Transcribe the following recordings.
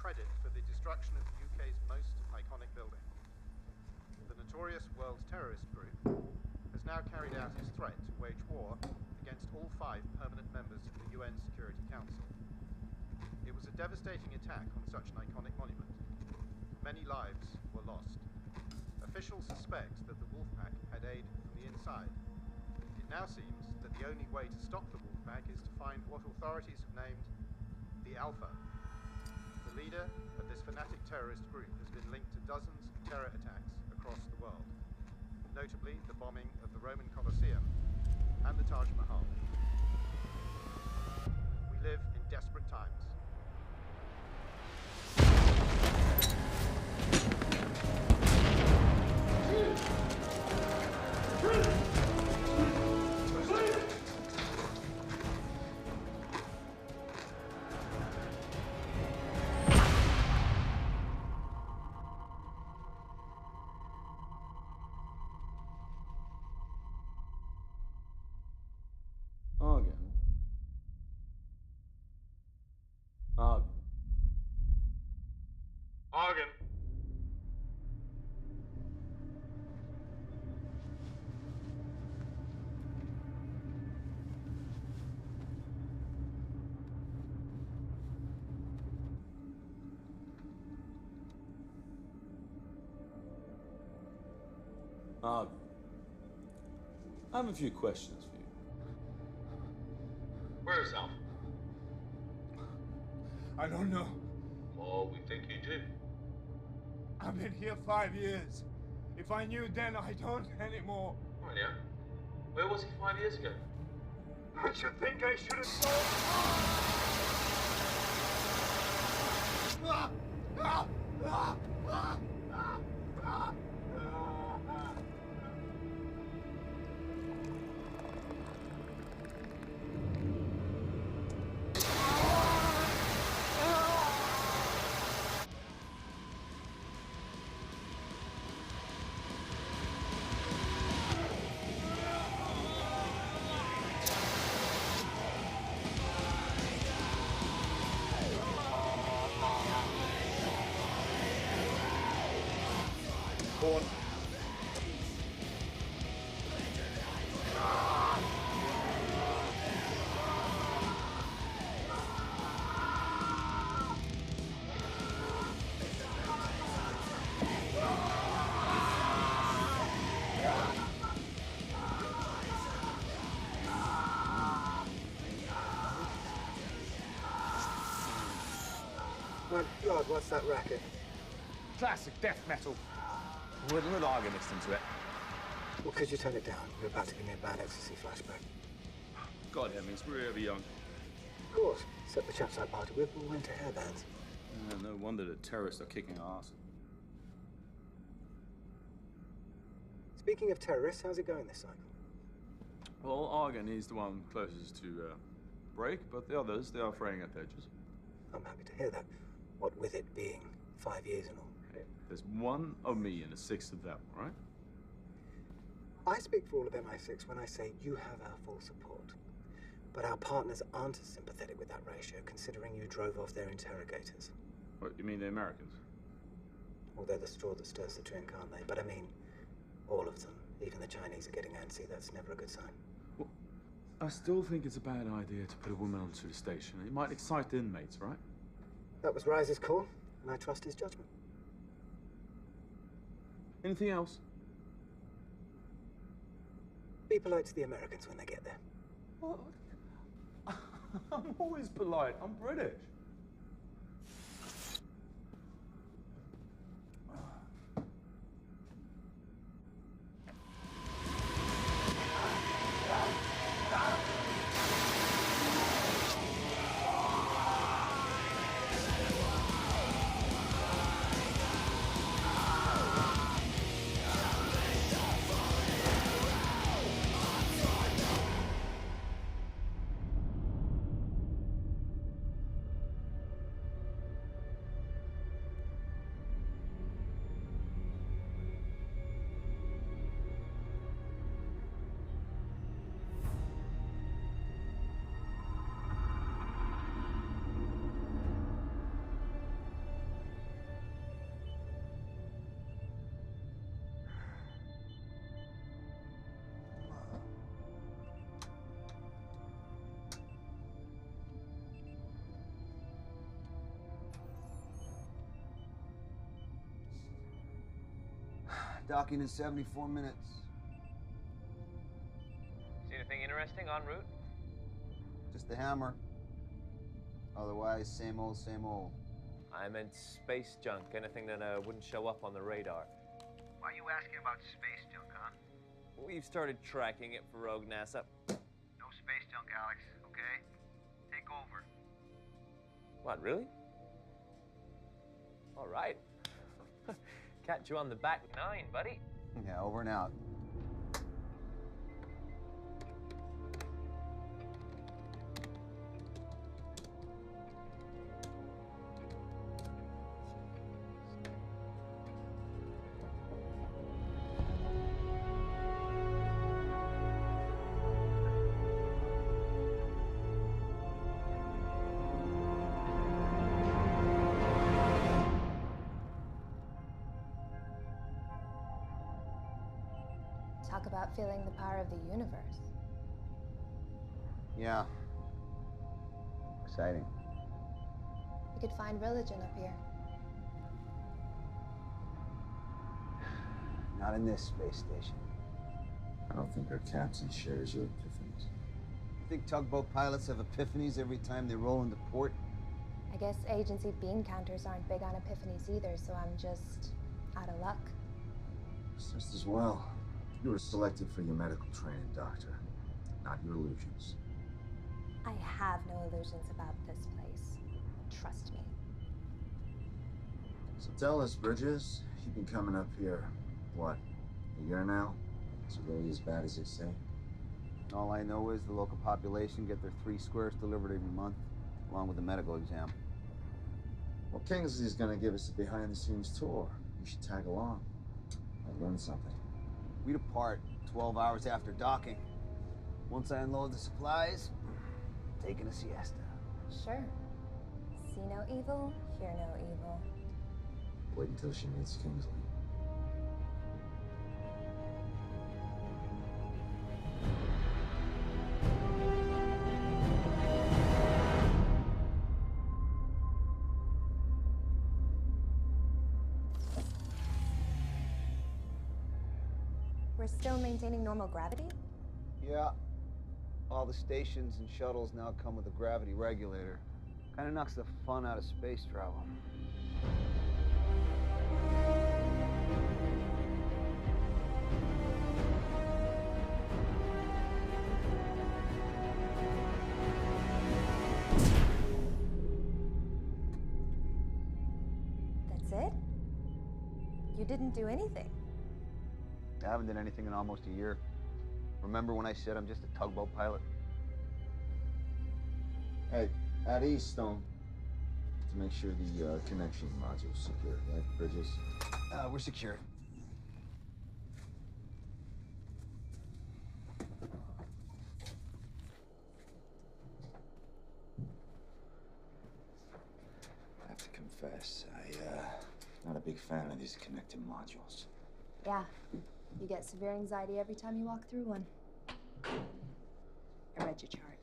credit for the destruction of the UK's most iconic building. The notorious world terrorist group has now carried out its threat to wage war against all 5 permanent members of the UN Security Council. It was a devastating attack on such an iconic monument. Many lives were lost. Officials suspect that the Wolfpack had aid from the inside. It now seems that the only way to stop the Wolfpack is to find what authorities have named the Alpha. The leader of this fanatic terrorist group has been linked to dozens of terror attacks across the world, notably the bombing of the Roman Colosseum and the Taj Mahal. We live in desperate times. I have a few questions for you. Where is Alf? I don't know. Oh, we think you do. I've been here 5 years. If I knew then, I don't anymore. Oh, yeah. Where was he 5 years ago? I should think I should have told. My God, what's that racket? Classic death metal. Wouldn't let Argon listen to it. Well, could you turn it down? You're about to give me a bad ecstasy flashback. God, that means we're ever young. Of course. Except the chaps I party with all went to hairbands. No wonder the terrorists are kicking our ass. Speaking of terrorists, how's it going this cycle? Well, Argon, he's the one closest to break, but the others, they are fraying at the edges. I'm happy to hear that. What with it being 5 years and all. Hey, there's 1 of me and a 6 of them, right? I speak for all of MI6 when I say you have our full support. But our partners aren't as sympathetic with that ratio, considering you drove off their interrogators. What, you mean the Americans? Well, they're the straw that stirs the drink, aren't they? But I mean, all of them. Even the Chinese are getting antsy. That's never a good sign. Well, I still think it's a bad idea to put a woman onto the station. It might excite the inmates, right? That was Rise's call, and I trust his judgment. Anything else? Be polite to the Americans when they get there. What? I'm always polite. I'm British. Docking in 74 minutes. See anything interesting en route? Just the hammer. Otherwise, same old, same old. I meant space junk, anything that wouldn't show up on the radar. Why are you asking about space junk, huh? We've started tracking it for rogue NASA. No space junk, Alex, okay? Take over. What, really? All right. Catch you on the back nine, buddy. Yeah, over and out. Talk about feeling the power of the universe. Yeah. Exciting. You could find religion up here. Not in this space station. I don't think our captain shares your epiphanies. You think tugboat pilots have epiphanies every time they roll into port? I guess agency bean counters aren't big on epiphanies either, so I'm just out of luck. It's just as well. You were selected for your medical training, Doctor, not your illusions. I have no illusions about this place. Trust me. So tell us, Bridges, you've been coming up here, what, a year now? Is it really as bad as they say? All I know is the local population get their 3 squares delivered every month, along with a medical exam. Well, Kingsley's gonna give us a behind-the-scenes tour. You should tag along. I'll learn something. We depart 12 hours after docking. Once I unload the supplies, taking a siesta. Sure. See no evil, hear no evil. Wait until she meets Kingsley. We're still maintaining normal gravity? Yeah. All the stations and shuttles now come with a gravity regulator. Kind of knocks the fun out of space travel. That's it? You didn't do anything? I haven't done anything in almost a year. Remember when I said I'm just a tugboat pilot? Hey, at Eastone, to make sure the connection module's secure, right, Bridges? We're secured. I have to confess, not a big fan of these connected modules. Yeah. You get severe anxiety every time you walk through one. I read your chart.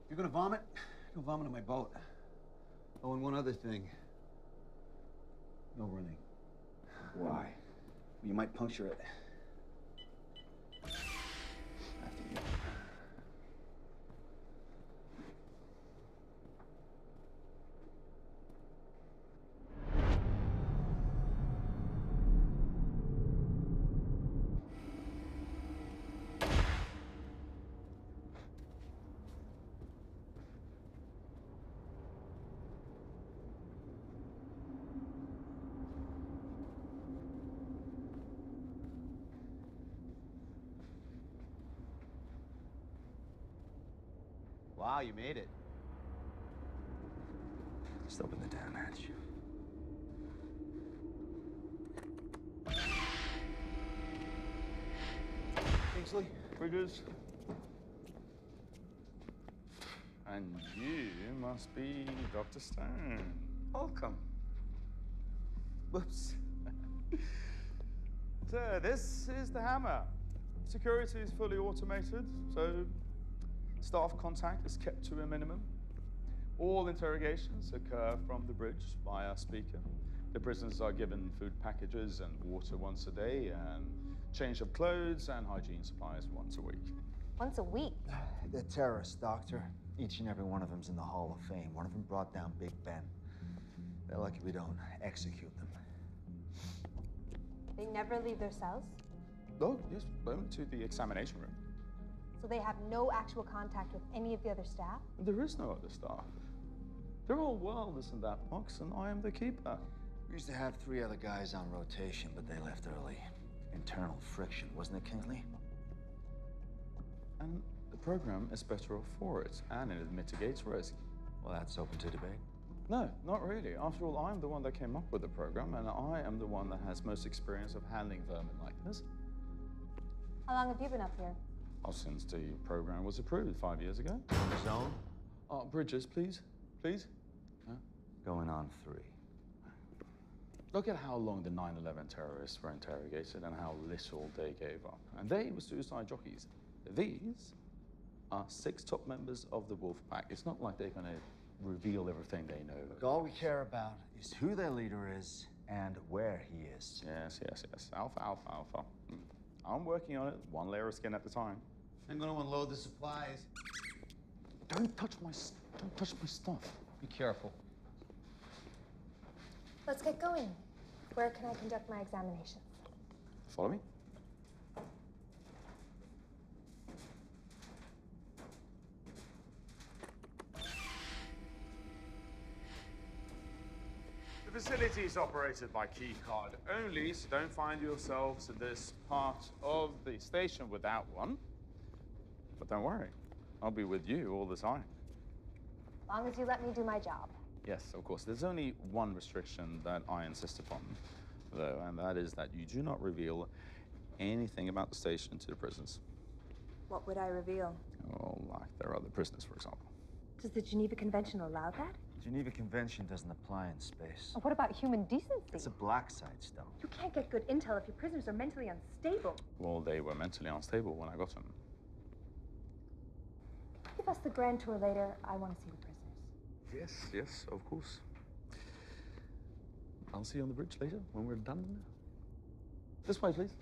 You're gonna vomit? Go vomit on my boat. Oh, and one other thing. No running. Why? You might puncture it. After you. Wow, you made it. Just open the damn hatch. Kingsley? Bridges. And you must be Dr. Stone. Welcome. Whoops. So this is the hammer. Security is fully automated, so staff contact is kept to a minimum. All interrogations occur from the bridge via speaker. The prisoners are given food packages and water once a day, and change of clothes and hygiene supplies once a week. Once a week? They're terrorists, Doctor. Each and every one of them's in the Hall of Fame. One of them brought down Big Ben. They're lucky we don't execute them. They never leave their cells? Oh, yes, went to the examination room. So they have no actual contact with any of the other staff? There is no other staff. They're all welders in that box, and I am the keeper. We used to have 3 other guys on rotation, but they left early. Internal friction, wasn't it, Kingsley? And the program is better off for it, and it mitigates risk. Well, that's open to debate. No, not really. After all, I'm the one that came up with the program, and I am the one that has most experience of handling vermin like this. How long have you been up here? Oh, since the program was approved 5 years ago. Zone? Bridges, please. Please? Going on 3. Look at how long the 9/11 terrorists were interrogated and how little they gave up. And they were suicide jockeys. These are 6 top members of the Wolf Pack. It's not like they're going to reveal everything they know. Look, all we care about is who their leader is and where he is. Yes, yes, yes. Alpha, alpha, alpha. I'm working on it, 1 layer of skin at a time. I'm going to unload the supplies. Don't touch my stuff. Be careful. Let's get going. Where can I conduct my examinations? Follow me. The facility is operated by key card only, so don't find yourselves in this part of the station without one. But don't worry, I'll be with you all the time. As long as you let me do my job. Yes, of course. There's only one restriction that I insist upon, though, and that is that you do not reveal anything about the station to the prisoners. What would I reveal? Well, like their other prisoners, for example. Does the Geneva Convention allow that? The Geneva Convention doesn't apply in space. What about human decency? It's a black site stuff. You can't get good intel if your prisoners are mentally unstable. Well, they were mentally unstable when I got them. Give us the grand tour later. I want to see the prisoners. Yes, yes, of course. I'll see you on the bridge later when we're done. This way, please.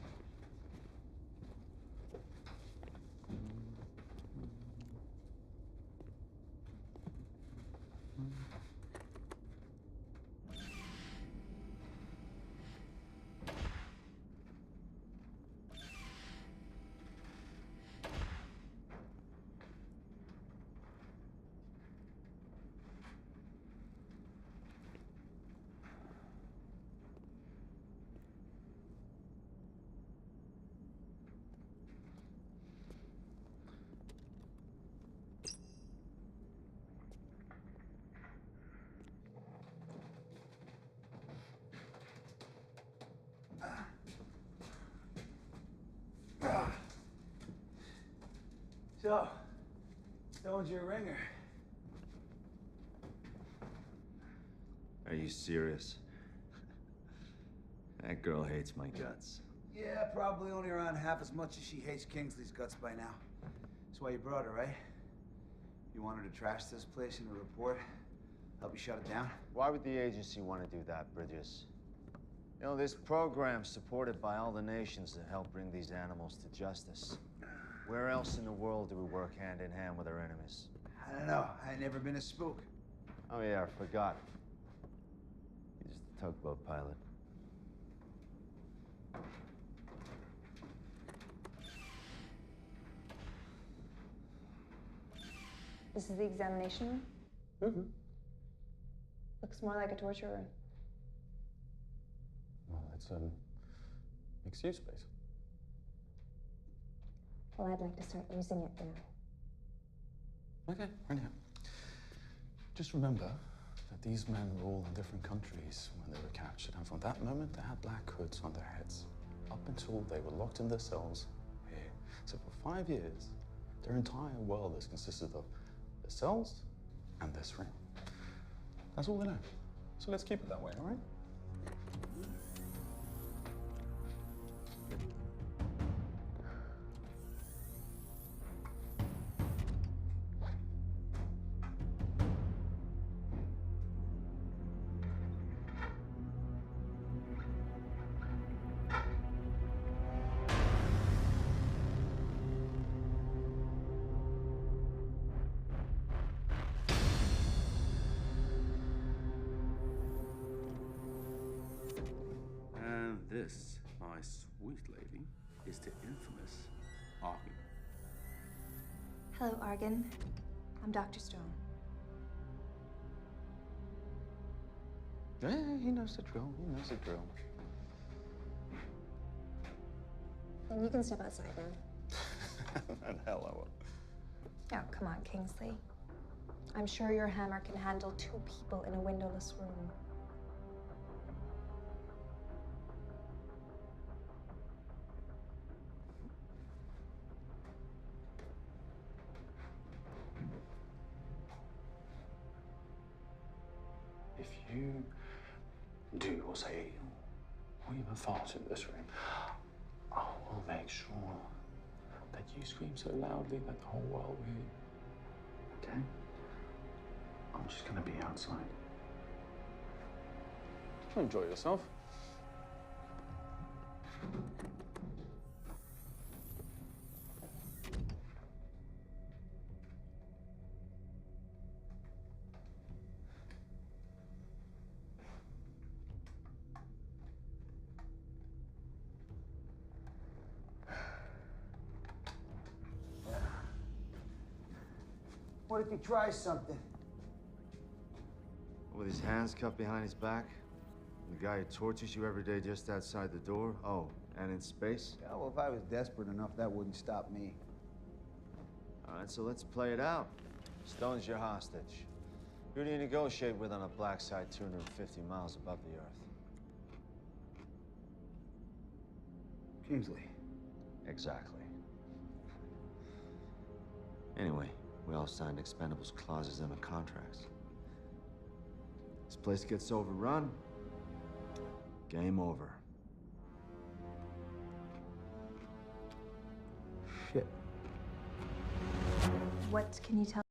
So, stone's your ringer. Are you serious? That girl hates my guts. Yeah, probably only around half as much as she hates Kingsley's guts by now. That's why you brought her, right? You want her to trash this place in a report? Help you shut it down? Why would the agency want to do that, Bridges? You know, this program's supported by all the nations that help bring these animals to justice. Where else in the world do we work hand in hand with our enemies? I don't know. I ain't never been a spook. Oh yeah, I forgot. You're just a tugboat pilot. This is the examination room? Mm-hmm. Looks more like a torture room. Well, it's mixed-use space. Well, I'd like to start using it now. Okay, anyhow. Just remember that these men were all in different countries when they were captured, and from that moment they had black hoods on their heads, up until they were locked in their cells here. So for 5 years, their entire world has consisted of their cells and this ring. That's all they know. So let's keep it that way, all right? this, my sweet lady, is the infamous Argon. Hello, Argon. I'm Dr. Stone. Yeah, he knows the drill. He knows the drill. Then you can step outside now. And hell I will. Oh, come on, Kingsley. I'm sure your hammer can handle 2 people in a windowless room. If you do or say or even fart in this room, I will make sure that you scream so loudly that the whole world will hear you. Okay? I'm just gonna be outside. Enjoy yourself. What if he tries something? With his hands cuffed behind his back? The guy who tortures you every day just outside the door? Oh, and in space? Yeah, well, if I was desperate enough, that wouldn't stop me. All right, so let's play it out. Stone's your hostage. Who do you negotiate with on a black site 250 miles above the Earth? Kingsley. Exactly. Anyway, we all signed expendables clauses in the contracts. This place gets overrun, game over. Shit. What can you tell